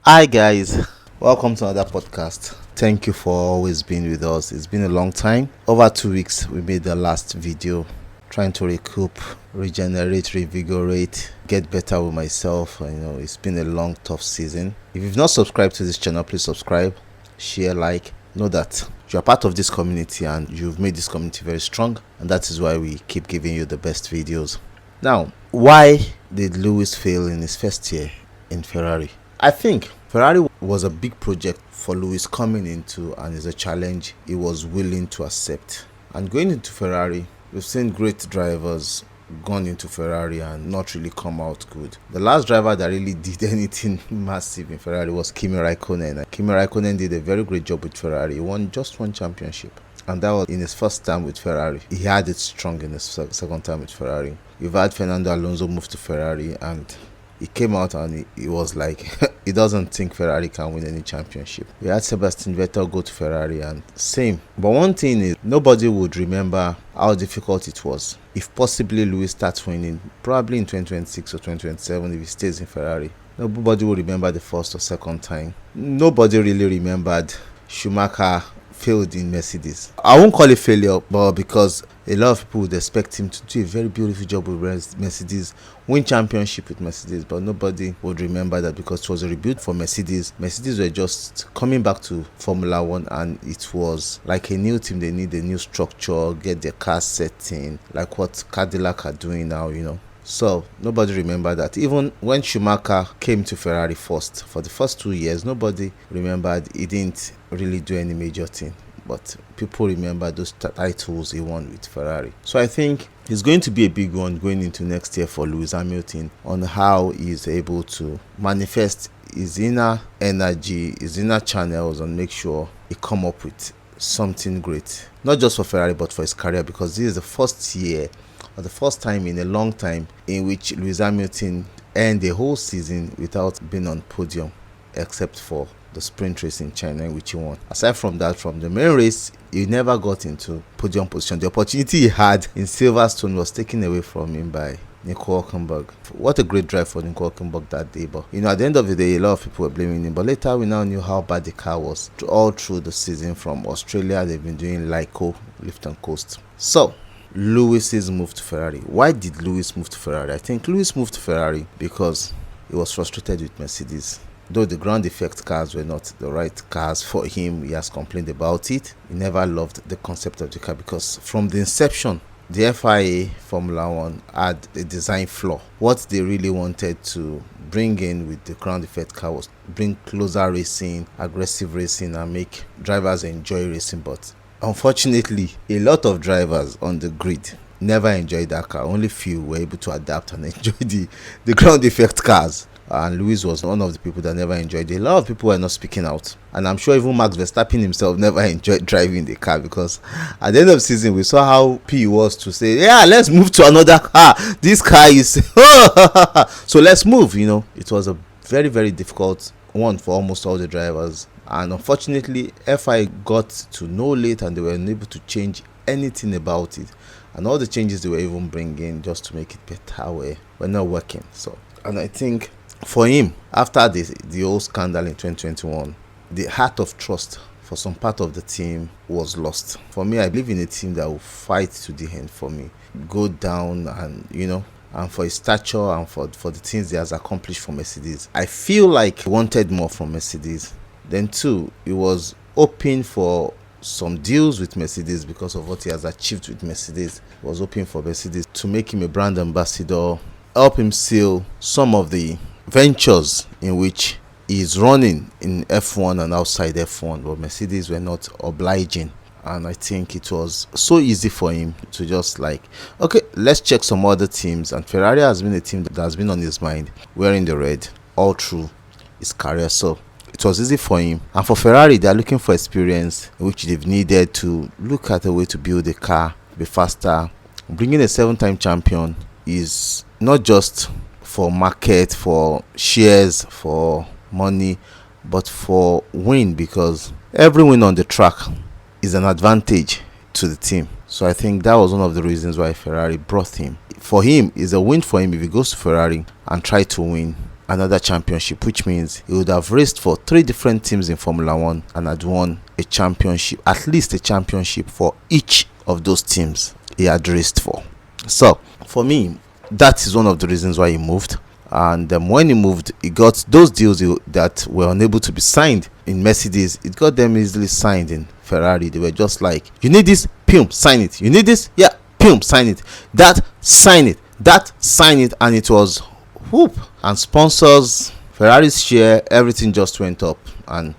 Hi guys, welcome to another podcast. Thank you for always being with us. It's been a long time. Over 2 weeks we made the last video, trying to recoup, regenerate, revigorate, get better with myself. It's been a long, tough season. If you've not subscribed to this channel, please subscribe, share, like. Know that you're part of this community and you've made this community very strong, and that is why we keep giving you the best videos. Now, why did Lewis fail in his first year in Ferrari? I think Ferrari was a big project for Lewis coming into, and is a challenge he was willing to accept. And going into Ferrari, we've seen great drivers gone into Ferrari and not really come out good. The last driver that really did anything massive in Ferrari was Kimi Raikkonen. Kimi Raikkonen did a very great job with Ferrari. He won just one championship, and that was in his first time with Ferrari. He had it strong in his second time with Ferrari. You've had Fernando Alonso move to Ferrari, and he came out and he was like, he doesn't think Ferrari can win any championship. We had Sebastian Vettel go to Ferrari, and same. But one thing is, nobody would remember how difficult it was if possibly Lewis starts winning, probably in 2026 or 2027 if he stays in Ferrari. Nobody will remember the first or second time. Nobody really remembered Schumacher failed in Mercedes. I won't call it failure, but because a lot of people would expect him to do a very beautiful job with Mercedes, win championship with Mercedes, but nobody would remember that because it was a rebuild for Mercedes. Mercedes were just coming back to Formula One, and it was like a new team. They need a new structure, get their car setting, like what Cadillac are doing now, So nobody remembered that. Even when Schumacher came to Ferrari first, for the first 2 years, nobody remembered he didn't really do any major thing. But people remember those titles he won with Ferrari. So I think it's going to be a big one going into next year for Lewis Hamilton, on how he is able to manifest his inner energy, his inner channels, and make sure he come up with something great. Not just for Ferrari, but for his career, because this is the first year, or the first time in a long time, in which Lewis Hamilton ended the whole season without being on podium, except for the sprint race in China, in which he won. Aside from that, from the main race, he never got into podium position. The opportunity he had in Silverstone was taken away from him by Nico Hülkenberg. What a great drive for Nico Hülkenberg that day. But at the end of the day, a lot of people were blaming him. But later, we now knew how bad the car was. All through the season from Australia, they've been doing LICO, lift and coast. So Lewis's move to Ferrari. Why did Lewis move to Ferrari? I think Lewis moved to Ferrari because he was frustrated with Mercedes. Though the ground effect cars were not the right cars for him, he has complained about it. He never loved the concept of the car because from the inception, the FIA Formula One had a design flaw. What they really wanted to bring in with the ground effect car was bring closer racing, aggressive racing, and make drivers enjoy racing. But unfortunately, a lot of drivers on the grid never enjoyed that car. Only few were able to adapt and enjoy the ground effect cars. And Lewis was one of the people that never enjoyed it. A lot of people were not speaking out. And I'm sure even Max Verstappen himself never enjoyed driving the car, because at the end of the season, we saw how P was to say, yeah, let's move to another car. This car is... so let's move, It was a very, very difficult one for almost all the drivers. And unfortunately, FI got to know late, and they were unable to change anything about it. And all the changes they were even bringing just to make it better were not working. And I think for him, after the whole scandal in 2021, the heart of trust for some part of the team was lost. For me, I believe in a team that will fight to the end for me, go down, and and for his stature and for the things he has accomplished for Mercedes. I feel like he wanted more from Mercedes. Then too, he was hoping for some deals with Mercedes because of what he has achieved with Mercedes. He was hoping for Mercedes to make him a brand ambassador, help him seal some of the ventures in which he is running in F1 and outside F1, but Mercedes were not obliging. And I think it was so easy for him to just like, okay, let's check some other teams. And Ferrari has been a team that has been on his mind, wearing the red all through his career. So it was easy for him. And for Ferrari, they are looking for experience, which they've needed to look at a way to build a car, be faster. Bringing a 7-time champion is not just for market, for shares, for money, but for win, because every win on the track is an advantage to the team. So I think that was one of the reasons why Ferrari brought him. For him, it's a win for him if he goes to Ferrari and try to win another championship, which means he would have raced for 3 different teams in Formula 1 and had won a championship, at least a championship for each of those teams he had raced for. So for me, that is one of the reasons why he moved. And when he moved, he got those deals that were unable to be signed in Mercedes. It got them easily signed in Ferrari. They were just like, you need this, pum, sign it. You need this, yeah, pum, sign it. That, sign it. That, sign it. And it was whoop. And sponsors, Ferrari's share, everything just went up. And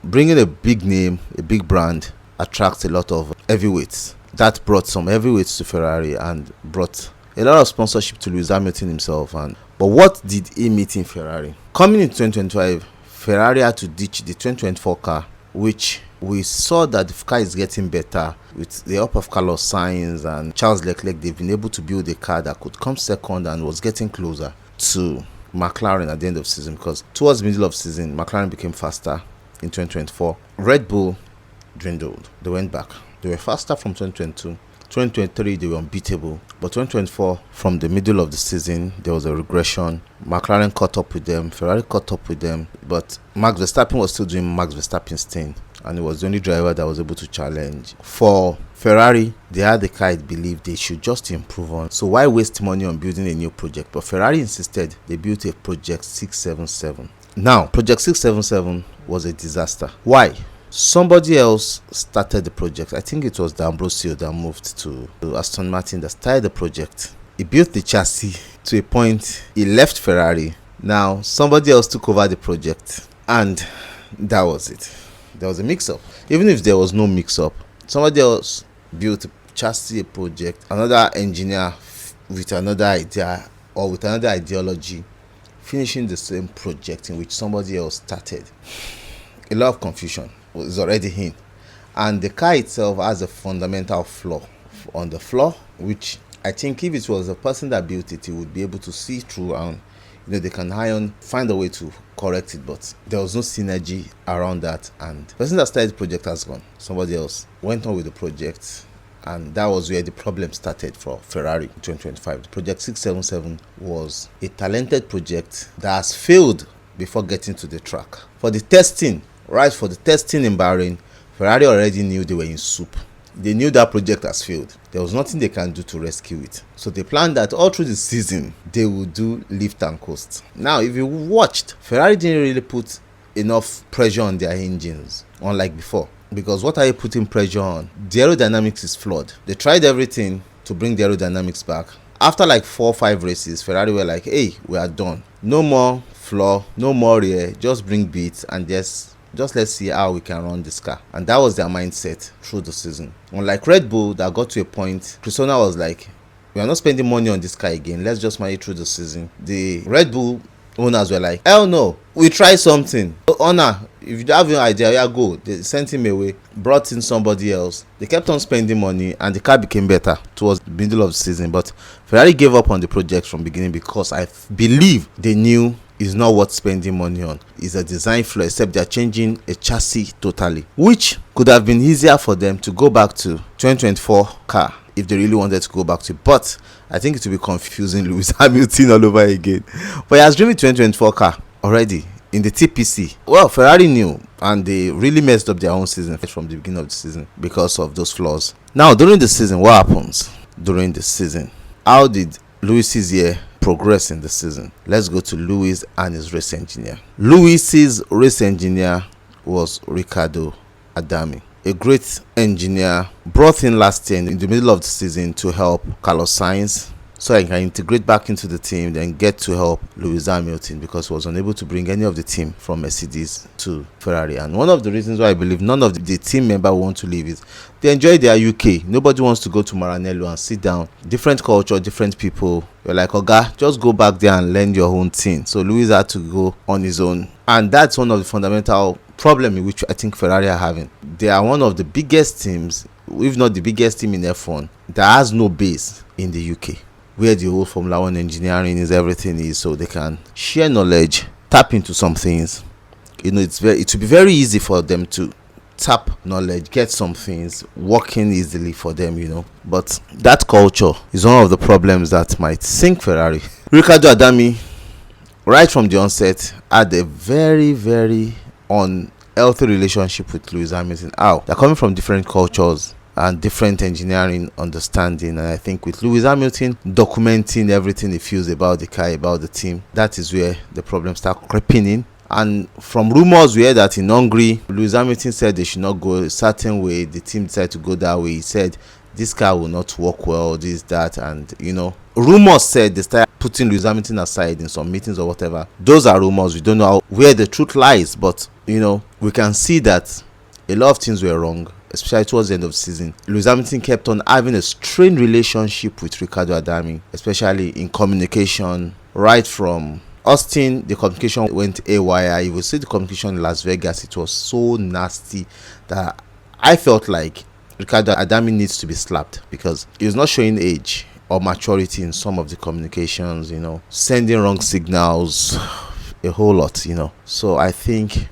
bringing a big name, a big brand, attracts a lot of heavyweights. That brought some heavyweights to Ferrari and brought a lot of sponsorship to Lewis Hamilton himself. But what did he meet in Ferrari? Coming in 2025, Ferrari had to ditch the 2024 car, which we saw that the car is getting better with the help of Carlos Sainz and Charles Leclerc. They've been able to build a car that could come second and was getting closer to McLaren at the end of the season, because towards the middle of the season, McLaren became faster in 2024. Red Bull dwindled. They went back. They were faster from 2022. 2023 they were unbeatable, but 2024 from the middle of the season there was a regression. McLaren caught up with them, Ferrari caught up with them, but Max Verstappen was still doing Max Verstappen's thing, and he was the only driver that was able to challenge. For Ferrari, they had the car I believe they should just improve on, so why waste money on building a new project? But Ferrari insisted. They built a Project 677. Now Project 677 was a disaster. Why? Somebody else started the project. I think it was D'Ambrosio that moved to Aston Martin that started the project. He built the chassis to a point. He left Ferrari. Now somebody else took over the project, and that was it. There was a mix-up. Even if there was no mix-up, somebody else built a chassis, a project, another engineer with another idea or with another ideology finishing the same project in which somebody else started. A lot of confusion is already in, and the car itself has a fundamental flaw on the floor, which I think if it was a person that built it, he would be able to see through, and they can find a way to correct it. But there was no synergy around that, and the person that started the project has gone. Somebody else went on with the project, and that was where the problem started for Ferrari in 2025. The Project 677 was a talented project that has failed before getting to the track. For the testing in Bahrain, Ferrari already knew they were in soup. They knew that project has failed. There was nothing they can do to rescue it. So they planned that all through the season, they would do lift and coast. Now, if you watched, Ferrari didn't really put enough pressure on their engines, unlike before. Because what are you putting pressure on? The aerodynamics is flawed. They tried everything to bring the aerodynamics back. After like 4 or 5 races, Ferrari were like, hey, we are done. No more flaw, no more rear, just bring beats and just let's see how we can run this car. And that was their mindset through the season. Unlike Red Bull that got to a point, Christina was like, we are not spending money on this car again, let's just manage through the season. The Red Bull owners were like, hell no, we try something. Honor, if you have your idea, yeah, go. They sent him away, brought in somebody else. They kept on spending money and the car became better towards the middle of the season. But Ferrari gave up on the project from the beginning because I believe they knew it's not worth spending money on. It's a design flaw, except they're changing a chassis totally, which could have been easier for them to go back to 2024 car if they really wanted to go back to. But I think it will be confusing Lewis Hamilton all over again. But he has driven 2024 car already in the TPC. Well, Ferrari knew, and they really messed up their own season from the beginning of the season because of those flaws. Now, during the season, what happens during the season? How did Lewis's year progress in the season? Let's go to Lewis and his race engineer. Lewis's race engineer was Riccardo Adami, a great engineer brought in last year in the middle of the season to help Carlos Sainz, so he can integrate back into the team, then get to help Lewis Hamilton because he was unable to bring any of the team from Mercedes to Ferrari. And one of the reasons why I believe none of the team members want to leave is they enjoy their UK. Nobody wants to go to Maranello and sit down. Different culture, different people. You're like, Oga, just go back there and learn your own thing. So Lewis had to go on his own. And that's one of the fundamental problems in which I think Ferrari are having. They are one of the biggest teams, if not the biggest team in F1, that has no base in the UK, where the whole Formula 1 engineering is, everything is, so they can share knowledge, tap into some things. It will be very easy for them to tap knowledge, get some things working easily for them, But that culture is one of the problems that might sink Ferrari. Riccardo Adami right from the onset, had a very, very unhealthy relationship with Lewis Hamilton. How? They're coming from different cultures and different engineering understanding, and I think with Lewis Hamilton documenting everything he feels about the car, about the team, that is where the problems start creeping in. And from rumors we heard that in Hungary, Lewis Hamilton said they should not go a certain way, the team decided to go that way. He said this car will not work well, this, that, and rumors said they started putting Lewis Hamilton aside in some meetings or whatever. Those are rumors. We don't know where the truth lies, but we can see that a lot of things were wrong, especially towards the end of the season. Lewis Hamilton kept on having a strained relationship with Ricciardo Adami, especially in communication. Right from Austin, the communication went haywire. You will see the communication in Las Vegas, it was so nasty that I felt like Ricciardo Adami needs to be slapped, because he was not showing age or maturity in some of the communications, sending wrong signals, a whole lot, So I think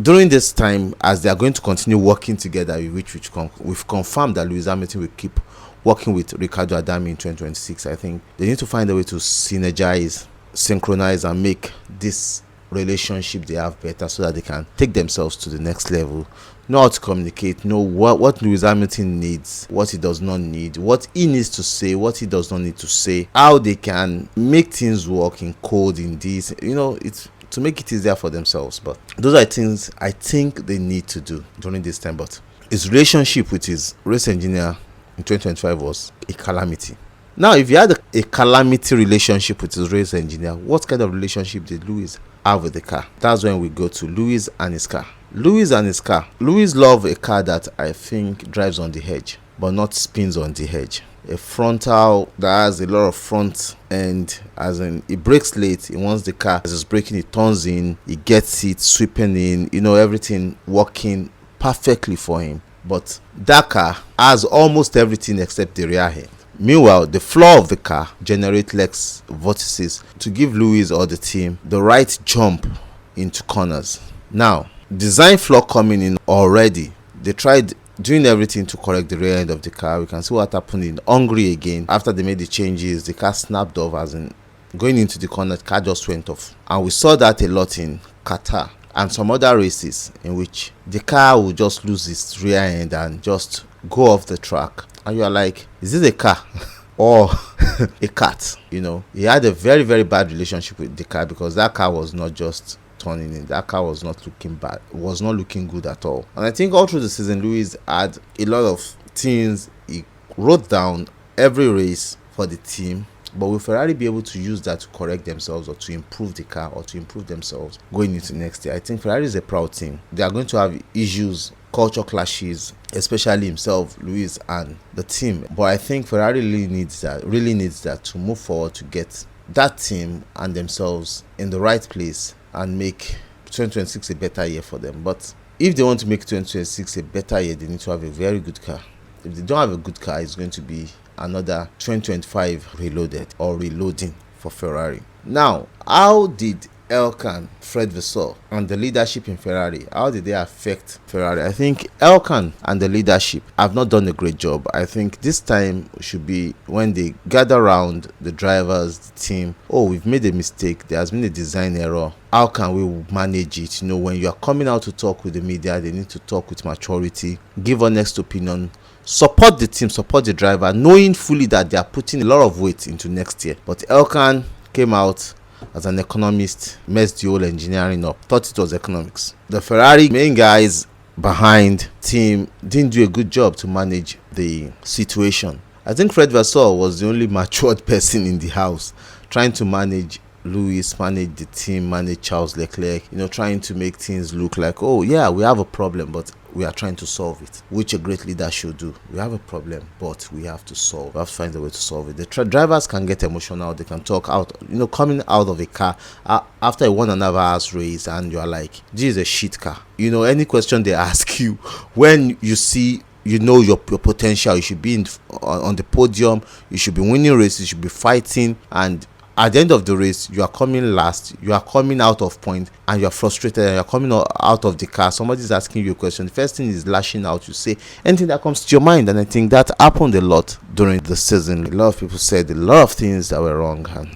during this time, as they are going to continue working together, we've confirmed that Lewis Hamilton will keep working with Ricciardo Adami in 2026. I think they need to find a way to synergize, synchronize, and make this relationship they have better, so that they can take themselves to the next level. Know how to communicate, know what Lewis Hamilton needs, what he does not need, what he needs to say, what he does not need to say, how they can make things work in code, in this, it's to make it easier for themselves. But those are things I think they need to do during this time. But his relationship with his race engineer in 2025 was a calamity. Now, if you had a calamity relationship with his race engineer, what kind of relationship did Lewis have with the car? That's when we go to Lewis and his car. Lewis love a car that I think drives on the edge, but not spins on the edge. A frontal that has a lot of front end, as in he brakes late, he wants the car, as it's braking, he turns in, he gets it sweeping in, everything working perfectly for him. But that car has almost everything except the rear end. Meanwhile, the floor of the car generates less vortices to give Lewis or the team the right jump into corners. Now, design flaw coming in already. They tried doing everything to correct the rear end of the car. We can see what happened in Hungary again. After they made the changes, the car snapped off, as in going into the corner, the car just went off. And we saw that a lot in Qatar and some other races in which the car will just lose its rear end and just go off the track. And you are like, is this a car or a cat? He had a very, very bad relationship with the car, because that car was not just turning in. That car was not looking bad. It was not looking good at all. And I think all through the season, Lewis had a lot of things he wrote down every race for the team. But will Ferrari be able to use that to correct themselves, or to improve the car, or to improve themselves going into next year? I think Ferrari is a proud team. They are going to have issues, culture clashes, especially himself, Lewis, and the team. But I think Ferrari really needs that to move forward, to get that team and themselves in the right place and make 2026 a better year for them. But if they want to make 2026 a better year, they need to have a very good car. If they don't have a good car, it's going to be another 2025 reloaded or reloading for Ferrari. Now, how did Elkann, Fred Vasseur, and the leadership in Ferrari, how did they affect Ferrari? I think Elkann and the leadership have not done a great job. I think this time should be when they gather around the drivers, the team. Oh, we've made a mistake. There has been a design error. How can we manage it? When you are coming out to talk with the media, they need to talk with maturity, give honest opinion, support the team, support the driver, knowing fully that they are putting a lot of weight into next year. But Elkann came out as an economist, messed the whole engineering up, thought it was economics. The Ferrari main guys behind team didn't do a good job to manage the situation. I think Fred Vasseur was the only matured person in the house, trying to manage Lewis, manage the team, manage Charles Leclerc, trying to make things look like, oh yeah, we have a problem, but we are trying to solve it, which a great leader should do. We have a problem, but we have to solve. We have to find a way to solve it. The drivers can get emotional. They can talk out, coming out of a car after a 1.5 hours race, and you are like, this is a shit car. Any question they ask you, when you see, your potential, you should be on the podium, you should be winning races, you should be fighting, and at the end of the race, you are coming last, you are coming out of point, and you are frustrated, and you are coming out of the car. Somebody is asking you a question. The first thing is lashing out. You say anything that comes to your mind, and I think that happened a lot during the season. A lot of people said a lot of things that were wrong, and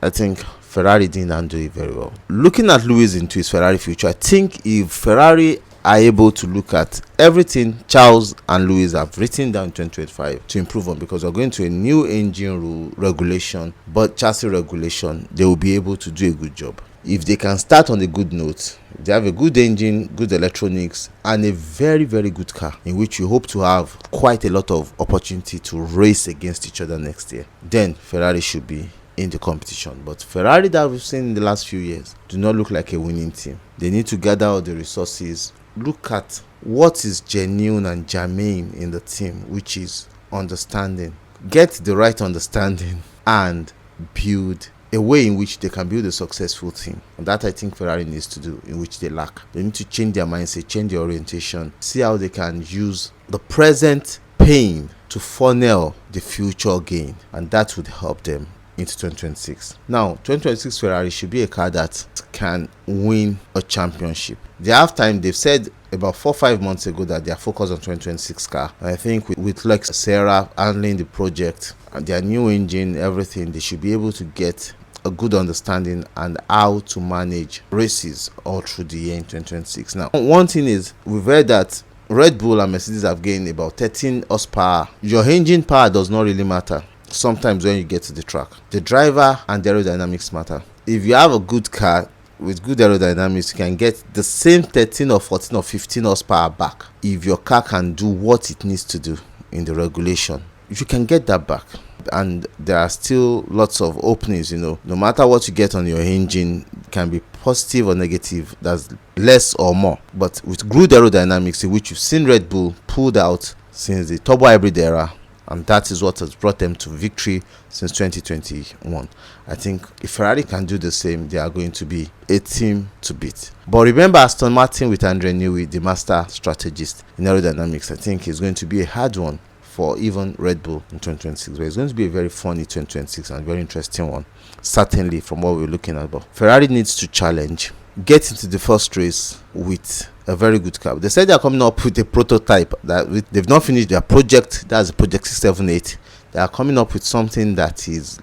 I think Ferrari didn't handle it very well. Looking at Lewis into his Ferrari future, I think if Ferrari are able to look at everything Charles and Lewis have written down in 2025 to improve on, because we're going to a new engine rule regulation, but chassis regulation, they will be able to do a good job. If they can start on a good note, they have a good engine, good electronics, and a very, very good car in which you hope to have quite a lot of opportunity to race against each other next year, then Ferrari should be in the competition. But Ferrari that we've seen in the last few years do not look like a winning team. They need to gather all the resources, look at what is genuine and germane in the team, which is understanding, get the right understanding, and build a way in which they can build a successful team. And that I think Ferrari needs to do, in which they lack. They need to change their mindset, change their orientation, see how they can use the present pain to funnel the future gain, and that would help them into 2026. Now, 2026 Ferrari should be a car that can win a championship. They have time. They've said about 4-5 months ago that they are focused on 2026 car. And I think with Lex Serra handling the project and their new engine, everything, they should be able to get a good understanding and how to manage races all through the year in 2026. Now, one thing is, we've heard that Red Bull and Mercedes have gained about 13 horsepower. Your engine power does not really matter sometimes when you get to the track. The driver and the aerodynamics matter. If you have a good car with good aerodynamics, you can get the same 13 or 14 or 15 horsepower back if your car can do what it needs to do in the regulation. If you can get that back, and there are still lots of openings, no matter what you get on your engine, can be positive or negative, that's less or more. But with good aerodynamics, in which you've seen Red Bull pulled out since the turbo hybrid era, and that is what has brought them to victory since 2021. I think if Ferrari can do the same, they are going to be a team to beat. But remember, Aston Martin with Andre Newey, the master strategist in aerodynamics, I think is going to be a hard one for even Red Bull in 2026. But it's going to be a very funny 2026 and very interesting one, certainly from what we're looking at. But Ferrari needs to challenge, get into the first race with a very good car. They said they are coming up with a prototype that they've not finished their project. That's project 678. They are coming up with something that is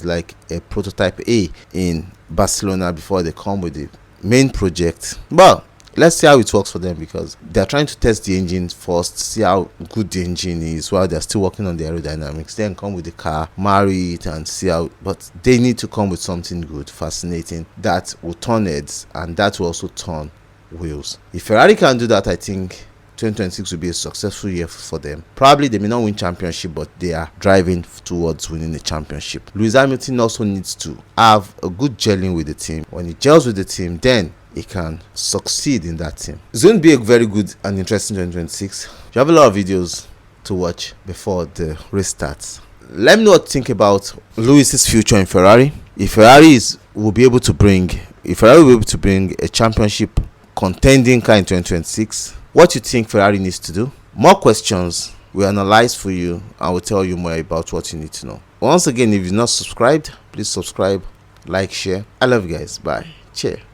like a prototype A in Barcelona before they come with the main project. But let's see how it works for them, because they're trying to test the engine first, see how good the engine is while they're still working on the aerodynamics, then come with the car, marry it, and see how. But they need to come with something good, fascinating, that will turn heads and that will also turn wheels. If Ferrari can do that, I think 2026 will be a successful year for them. Probably they may not win championship, but they are driving towards winning the championship. Lewis Hamilton also needs to have a good gelling with the team. When he gels with the team, then he can succeed in that team. It's going to be a very good and interesting 2026. You have a lot of videos to watch before the race starts. Let me know what you think about Lewis's future in Ferrari. If Ferrari will be able to bring a championship contending car in 2026, what you think Ferrari needs to do? More questions we analyze for you and will tell you more about what you need to know. Once again, if you're not subscribed, please subscribe, like, share. I love you guys. Bye. Cheers.